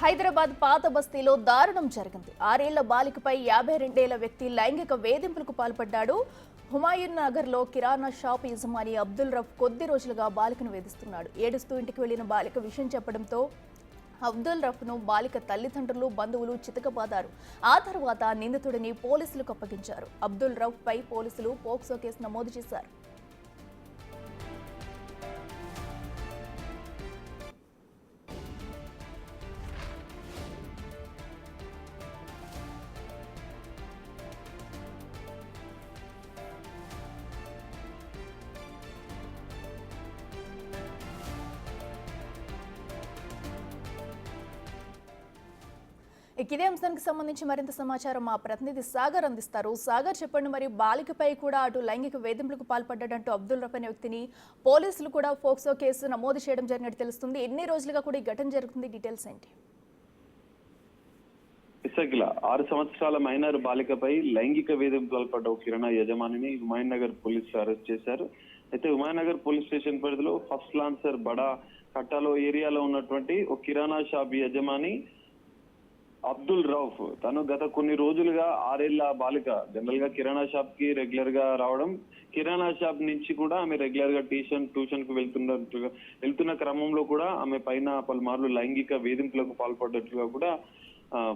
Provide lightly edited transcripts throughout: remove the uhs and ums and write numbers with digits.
హైదరాబాద్ పాత బస్తీలో దారుణం జరిగింది. 6 ఏళ్ల బాలికపై 52 ఏళ్ల వ్యక్తి లైంగిక వేధింపులకు పాల్పడ్డాడు. హుమాయూన్ నగర్ లో కిరాణా షాప్ యజమాని అబ్దుల్ రఫ్ కొద్ది రోజులుగా బాలికను వేధిస్తున్నాడు. ఏడుస్తూ ఇంటికి వెళ్లిన బాలిక విషయం చెప్పడంతో అబ్దుల్ రఫ్ ను బాలిక తల్లిదండ్రులు, బంధువులు చితకబాదారు. ఆ తర్వాత నిందితుడిని పోలీసులకు అప్పగించారు. అబ్దుల్ రఫ్ పై పోలీసులు పోక్సో కేసు నమోదు చేశారు. ఇదే అంశానికి సంబంధించి మరింత సమాచారం మా ప్రతినిధి సాగర్ అందిస్తారు. సాగర్, చెప్పండి, మరి బాలికపై కూడా అటు లైంగిక వేధింపులకు పాల్పడ్డాడంటూ అబ్దుల్ రఫ్ అనే వ్యక్తిని పోలీసులు కూడా పోక్సో కేసు నమోదు చేయడం జరిగినట్టు తెలుస్తుంది. ఎన్ని రోజులుగా కూడా ఈ ఘటన జరుగుతుంది, డీటెయిల్స్ ఏంటి? 6 సంవత్సరాల మైనర్ బాలికపై లైంగిక వేధింపులకు పాల్పడ్డ కిరాణా యజమానిని హుమాయూన్ నగర్ పోలీసులు అరెస్ట్ చేశారు. అయితే హుమాయూన్ నగర్ పోలీస్ స్టేషన్ పరిధిలో ఫస్ట్ లాన్సర్ బడా కట్టాలో ఏరియాలో ఉన్నటువంటి ఒక కిరాణా షాప్ యజమాని అబ్దుల్ రౌఫ్ తను గత కొన్ని రోజులుగా 6 ఏళ్ల బాలిక జనరల్ గా కిరాణా షాప్ కి రెగ్యులర్ గా రావడం, కిరాణా షాప్ నుంచి కూడా ఆమె రెగ్యులర్ గా ట్యూషన్ కు వెళ్తున్న క్రమంలో కూడా ఆమె పైన పలుమార్లు లైంగిక వేధింపులకు పాల్పడ్డట్లుగా కూడా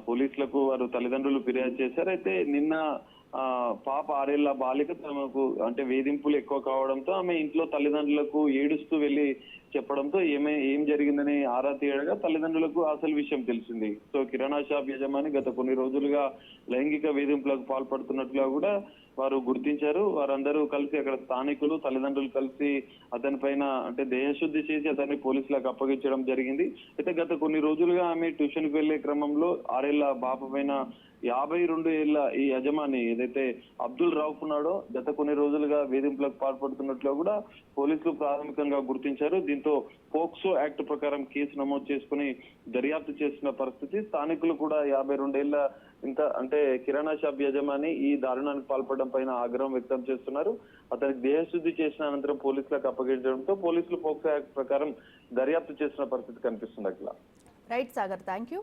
పోలీసులకు వారు తల్లిదండ్రులు ఫిర్యాదు చేశారు. అయితే నిన్న పాప 6 ఏళ్ల బాలిక తమకు అంటే వేధింపులు ఎక్కువ కావడంతో ఆమె ఇంట్లో తల్లిదండ్రులకు ఏడుస్తూ వెళ్లి చెప్పడంతో ఏం జరిగిందని ఆరా తీయడగా తల్లిదండ్రులకు అసలు విషయం తెలిసింది. సో కిరాణా షాప్ యజమాని గత కొన్ని రోజులుగా లైంగిక వేధింపులకు పాల్పడుతున్నట్లుగా కూడా వారు గుర్తించారు. వారందరూ కలిసి అక్కడ స్థానికులు తల్లిదండ్రులు కలిసి అతని పైన అంటే దేహశుద్ధి చేసి అతన్ని పోలీసులకు అప్పగించడం జరిగింది. అయితే గత కొన్ని రోజులుగా ఆమె ట్యూషన్ కు వెళ్లే క్రమంలో 6 ఏళ్ల బాప పైన 52 ఏళ్ల ఈ యజమాని ఏదైతే అబ్దుల్ రౌఫ్ ఉన్నాడో గత కొన్ని రోజులుగా వేధింపులకు పాల్పడుతున్నట్లు కూడా పోలీసులు ప్రాథమికంగా గుర్తించారు. దీంతో పోక్సో యాక్ట్ ప్రకారం కేసు నమోదు చేసుకుని దర్యాప్తు చేసిన పరిస్థితి. స్థానికులు కూడా 52 ఏళ్ల అంటే కిరాణా షాప్ యజమాని ఈ దారుణానికి పాల్పడడం పైన ఆగ్రహం వ్యక్తం చేస్తున్నారు. అతనికి దేహశుద్ధి చేసిన అనంతరం పోలీసులకు అప్పగించడంతో పోలీసులు పోక్సో యాక్ట్ ప్రకారం దర్యాప్తు చేసిన పరిస్థితి కనిపిస్తుంది. అట్లా రైట్ సాగర్, థ్యాంక్ యూ.